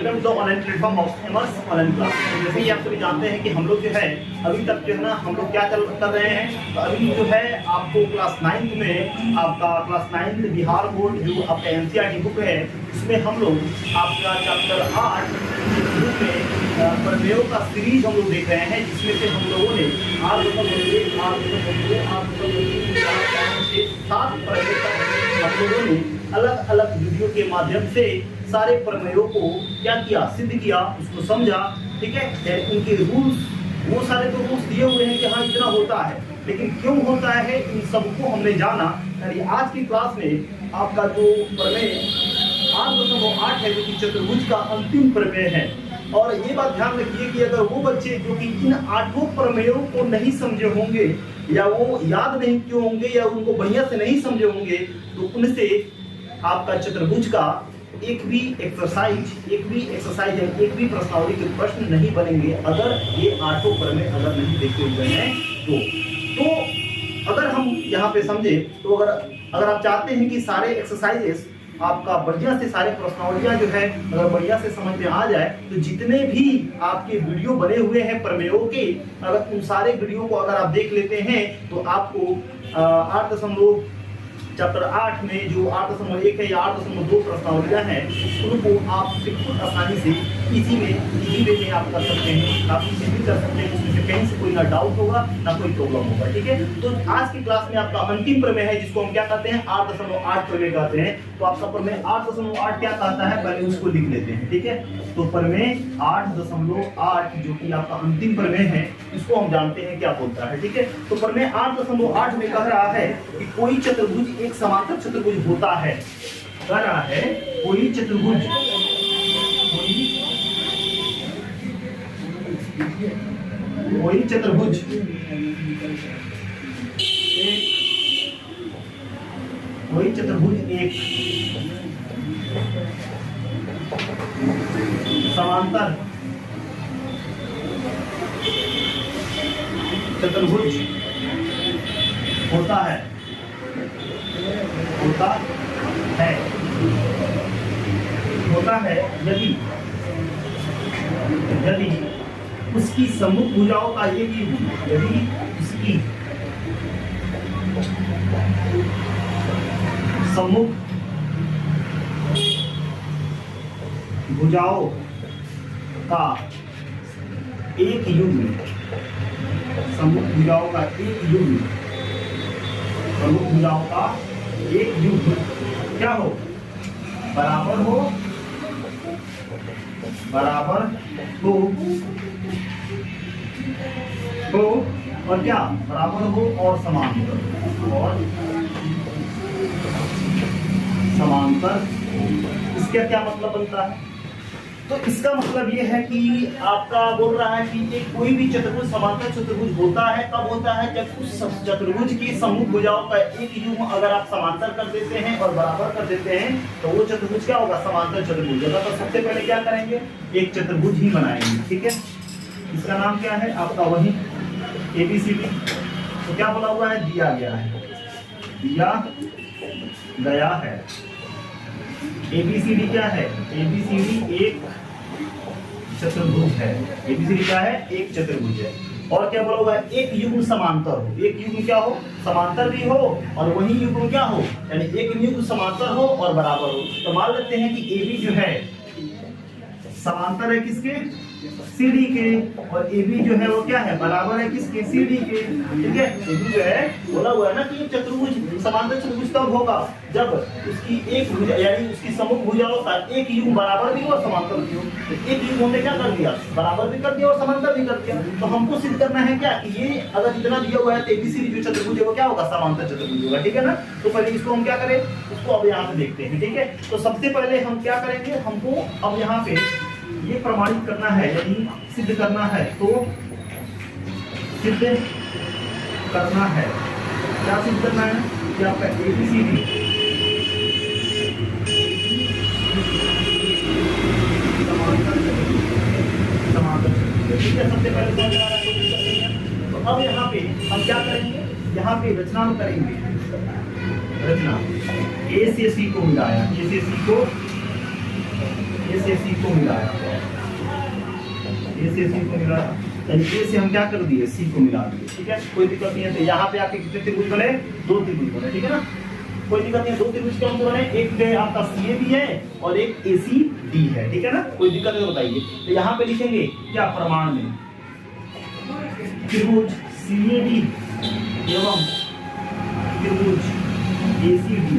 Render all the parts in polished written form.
Welcome to online platform of Emers online class. जैसे कि आप सभी जानते हैं कि हम लोग जो है अभी तक जो है ना हम लोग क्या कर रहे हैं, तो अभी जो है आपको क्लास 9th में आपका क्लास 9th बिहार बोर्ड जो आपका एनसीईआरटी बुक है, इसमें हम लोग आपका चैप्टर 8 में प्रमेयों का सीरीज हम लोग देख रहे हैं, जिसमें से हम लोगों ने 7 प्रमेय हम लोगों ने अलग अलग वीडियो के माध्यम से सारे प्रमेयों को क्या किया, सिद्ध किया, उसको समझा। ठीक है, उनके रूल्स, वो सारे तो रूल्स दिए हुए हैं कि हाँ इतना होता है, लेकिन क्यों होता है इन सबको हमने जाना। यानी आज की क्लास में आपका जो प्रमेय 8.8 है, जो कि चतुर्भुज का अंतिम प्रमेय है। और ये बात ध्यान रखिए कि अगर वो बच्चे जो कि इन 8 प्रमेयों को नहीं समझे होंगे, या वो याद नहीं किए होंगे, या उनको बढ़िया से नहीं समझे होंगे, तो उनसे आपका चतुर्भुज का एक भी एक्सरसाइज है, एक भी प्रश्नावली के प्रश्न नहीं बनेंगे अगर ये 8 प्रमेय अगर नहीं देखे हुए हैं तो अगर हम यहाँ पे समझे तो अगर आप चाहते हैं कि सारे एक्सरसाइजेस आपका बढ़िया से, सारे प्रश्नावलियां जो है अगर बढ़िया से समझ में आ जाए, तो जितने भी आपके वीडियो बने हुए हैं प्रमेयों के, अगर उन सारे वीडियो को अगर आप देख लेते हैं तो आपको चैप्टर 8 में जो 8.1 है या 8.2 प्रश्नावलियां हैं, उनको आप बिल्कुल आसानी से इजी वे में आप कर सकते हैं, काफी इजी कर सकते हैं। उसमें से कहीं से कोई ना डाउट होगा ना कोई प्रॉब्लम होगा। ठीक है, तो आज की क्लास में आपका अंतिम प्रमेय है, जिसको हम क्या कहते हैं, 8.8 प्रमेय कहते हैं। तो आपका प्रमेय 8.8 क्या कहता है, पहले उसको लिख लेते हैं। ठीक है, तो प्रमेय 8.8 जो कि आपका अंतिम प्रमेय है, इसको हम जानते हैं क्या बोलता है। ठीक है, तो प्रमेय 8.8 में कह रहा है कि कोई चतुर्भुज एक समांतर चतुर्भुज होता है। कह रहा है कोई चतुर्भुज एक समांतर चतुर्भुज होता है यदि उसकी सम्मुख भुजाओं का एक युग्म, यदि उसकी सम्मुख भुजाओं का एक युग्म, सम्मुख भुजाओं का एक युग्म क्या हो, बराबर हो और क्या, बराबर हो और समांतर इसका क्या मतलब बनता है? तो इसका मतलब ये है कि आपका बोल रहा है कि एक कोई भी चतुर्भुज समांतर चतुर्भुज होता है, कब होता है, जब उस चतुर्भुज की सम्मुख भुजाओं का एक युग्म अगर आप समांतर कर देते हैं और बराबर कर देते हैं, तो वो चतुर्भुज क्या होगा, समांतर चतुर्भुज। तो सबसे पहले क्या करेंगे, एक चतुर्भुज ही बनाएंगे। ठीक है, इसका नाम क्या है आपका, वही ABCD। तो क्या बोला हुआ है, दिया गया है ABCD क्या है, ABCD एक चतुर्भुज है। ABCD क्या है, एक चतुर्भुज है। और क्या बोला हुआ है, एक युग्म समांतर हो, एक युग्म क्या हो, समांतर भी हो, और वही युग्म क्या हो, यानी एक युग्म समांतर हो और बराबर हो। तो मान लेते हैं कि AB जो है समांतर है किसके, CD के, और AB जो है वो क्या है, बराबर है किसके, CD के। ठीक है, AB जो है बोला हुआ है ना कि चतुर्भुज समांतर चतुर्भुज तब होगा जब उसकी एक भुजा, यानी उसकी सम्मुख भुजाओं का एक युग्म बराबर भी हो और समांतर भी हो। तो एक युग्म हमने क्या कर दिया, बराबर भी कर दिया और समांतर भी कर दिया। तो हमको सिद्ध करना है क्या, कि ये अगर इतना दिया हुआ है तो ABCD जो चतुर्भुज है वो क्या होगा, समांतर चतुर्भुज होगा। ठीक है ना, तो पहले इसको हम क्या करें, उसको अब यहाँ से देखते हैं। ठीक है, तो सबसे पहले हम क्या करेंगे, हमको अब यहाँ पे ये प्रमाणित करना है, यदि सिद्ध करना है तो सिद्ध करना है, क्या सिद्ध करना है कि आपका ABCD समांतर। ठीक है, सबसे पहले तो अब यहाँ पे हम क्या करेंगे, यहाँ पे रचना में करेंगे, रचना A से C को मिलाया, A से C को ए से सी को मिलाया, ए से सी को मिलाया, यानी ए से हम क्या कर दिए, सी को मिला दिए, ठीक है, कोई दिक्कत नहीं है। तो यहाँ पे आपके कितने त्रिभुज बने, 2 त्रिभुज बने, ठीक है ना, कोई दिक्कत नहीं है। 2 त्रिभुज कौन से बने, एक पे आपका सी ए बी है और एक ए सी डी है, ठीक है ना, कोई दिक्कत है तो बताइए। तो यहाँ पे लिखेंगे क्या, प्रमाण में त्रिभुज सी ए डी एवं त्रिभुज ए सी डी,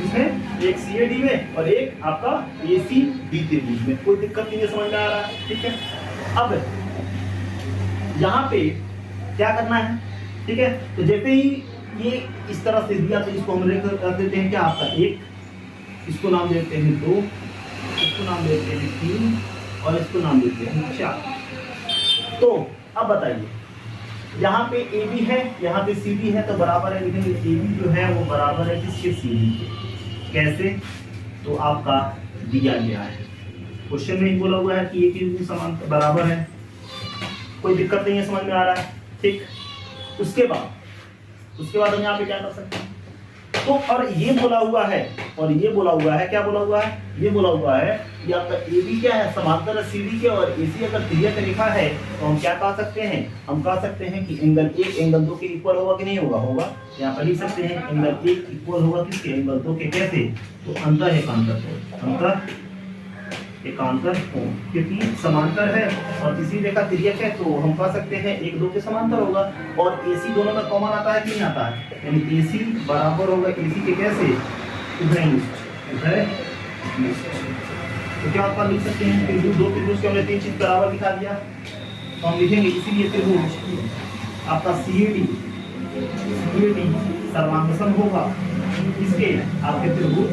इसमें एक सी ए डी में और एक आपका ए सी डी त्रिभुज में, कोई दिक्कत नहीं है, समझ में आ रहा है, ठीक है। अब यहाँ पे क्या करना है, ठीक है, तो जैसे ही ये इस तरह से दिया तो इसको हम कर देते हैं क्या, आपका 1, इसको नाम देते हैं 2, इसको नाम देते हैं 3 और इसको नाम देते हैं 4। तो अब बताइए, यहाँ पे ए बी है, यहाँ पे सी डी है, तो बराबर है, लेकिन ए बी जो है वो बराबर है किसके, सी डी के। कैसे, तो आपका दिया गया है, क्वेश्चन में ही बोला हुआ है कि एक ही समान बराबर है, कोई दिक्कत नहीं है, समझ में आ रहा है, ठीक। उसके बाद हम यहाँ पे क्या कर सकते हैं, तो और ये बोला हुआ है, और ये बोला हुआ है, क्या बोला हुआ है, ये बोला हुआ है कि आपका ए बी क्या है, समांतर है सी डी के, और ए सी अगर तिर्यक रेखा है तो हम क्या कह सकते हैं, हम कह सकते हैं कि एंगल 1 एंगल 2 के इक्वल होगा कि नहीं होगा, होगा। यहाँ पर लिख सकते हैं एंगल 1 इक्वल होगा किसके, एंगल 2 के। कैसे, तो अंतर एकांतर कोण, अंतर एकांतर कोण, क्योंकि समांतर है और किसी रेखा तिर्यक है तो हम कह सकते हैं 1 2 के समांतर होगा। और AC दोनों में कॉमन आता है कि नहीं आता है, यानी AC बराबर होगा AC के, कैसे, उभयनिष्ठ। तो क्या आपका लिख सकते हैं, त्रिभुज 2 त्रिभुज के हमने 3 चीज बराबर दिखा दिया, तो हम लिखेंगे इसीलिए त्रिभुज आपका CAD सर्वांगसम होगा इसके, आपके त्रिभुज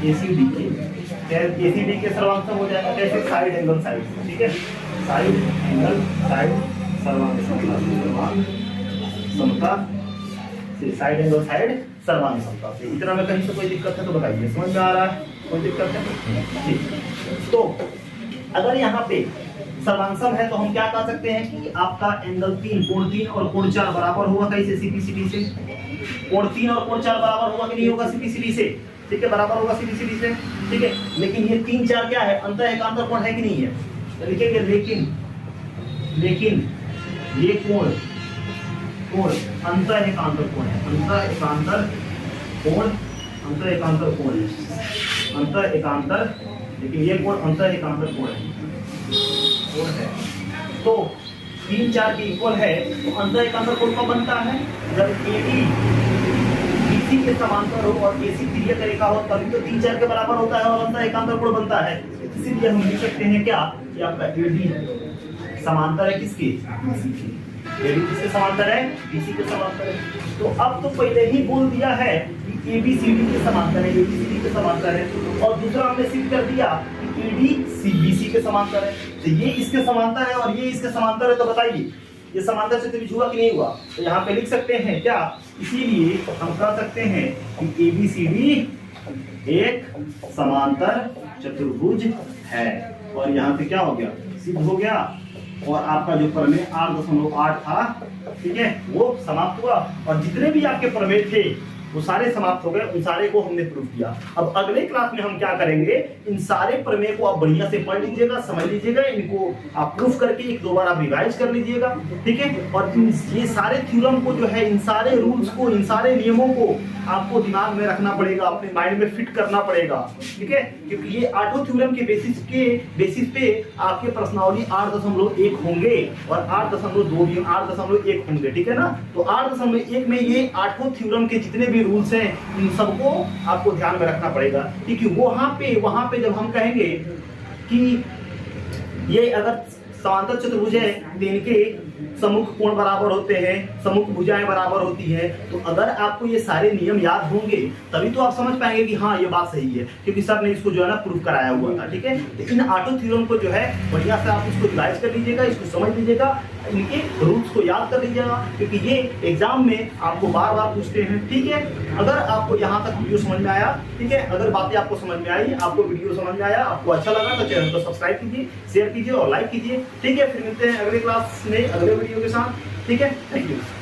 ACD के। ACD के सर्वांगसम हो जाएगा कैसे, साइड एंगल साइड, ठीक है, साइड एंगल साइड सर्वांग समता से, साइड एंगल साइड सर्वांग समता से। इतना में कहीं से कोई दिक्कत है तो बताइए, समझ में आ रहा है, कोई दिक्कत है, ठीक। तो अगर यहाँ पे सर्वांगसम है तो हम क्या कह सकते हैं कि आपका एंगल 3, कोण 3 और कोण 4 बराबर होगा कैसे, CPCD से। कोण 3 और कोण 4 बराबर होगा कि नहीं होगा, CPCD से, ठीक है, बराबर होगा CPCD से, ठीक है। लेकिन ये 3 4 क्या है, अंतर एकांतर कोण है कि नहीं है, तो लिखेंगे लेकिन ये कोण अंतर एकांतर कोण है, अंतर एकांतर कोण है, अंतर एकांतर, लेकिन ये कोण अंतर एकांतर कोण है। तो 3 4 के इक्वल है, तो अंतर एकांतर कोण कब बनता है, जब AD BC के समांतर हो और AC तिर्यक रेखा हो, तभी तो 3 4 के बराबर होता है और अंतर एकांतर कोण बनता है। इसीलिए हम लिख सकते हैं क्या, कि आपका AD समांतर है किसके, BC के। AD किसके समांतर है, BC के समांतर है। तो अब तो पहले ही बोल दिया है कि ABCD के समांतर है, ABCD के समांतर है, और दूसरा हमने सिद्ध कर दिया कि AD BC के समांतर है। तो ये इसके समांतर है और ये इसके समांतर है, तो बताइए ये समांतर से त्रिभुज हुआ कि नहीं हुआ, तो यहाँ पे लिख सकते हैं क्या, इसीलिए हम कह सकते हैं कि ABCD एक समांतर चतुर्भुज है। और यहाँ पे क्या हो गया, सिद्ध हो गया, और आपका जो प्रमेय 8.8 था, ठीक है, वो समाप्त हुआ, और जितने भी आपके प्रमेय थे वो सारे समाप्त हो गए, उन सारे को हमने प्रूफ किया। अब अगले क्लास में हम क्या करेंगे, इन सारे प्रमेय को आप बढ़िया से पढ़ लीजिएगा, समझ लीजिएगा, इनको आप प्रूफ करके एक दो बार आप रिवाइज कर लीजिएगा, ठीक है। और ये सारे थ्योरम को जो है, इन सारे रूल्स को, इन सारे नियमों को आपको दिमाग में रखना पड़ेगा, अपने माइंड में फिट करना पड़ेगा, ठीक है, क्योंकि ये आठों थ्योरम के बेसिस पे आपके प्रश्नावली 8.1 होंगे और 8.2 भी 8.1 होंगे, ठीक है ना। तो 8.1 में ये आठों थ्योरम के जितने भी रूल्स हैं, इन सबको आपको ध्यान में रखना पड़ेगा, क्योंकि वहां पे जब हम कहेंगे कि ये अगर समांतर चतुर्भुज है तो इनके सम्मुख कोण बराबर होते हैं, सम्मुख भुजाएं बराबर होती है, तो अगर आपको ये सारे नियम याद होंगे तभी तो आप समझ पाएंगे कि हाँ ये बात सही है, क्योंकि सर ने इसको जो है ना प्रूफ कराया हुआ था, ठीक है। तो इन आठों थ्योरम को जो है बढ़िया से आप इसको रिवाइज कर लीजिएगा, इसको समझ लीजिएगा, इनके रूल्स को याद कर लीजिएगा, क्योंकि ये एग्जाम में आपको बार बार पूछते हैं, ठीक है। अगर आपको यहाँ तक वीडियो समझ में आया, ठीक है, अगर बातें आपको समझ में आई, आपको वीडियो समझ में आया, आपको अच्छा लगा तो चैनल को सब्सक्राइब कीजिए, शेयर कीजिए और लाइक कीजिए, ठीक है। फिर मिलते हैं अगले क्लास में अगले वीडियो के साथ, ठीक है। Thank you.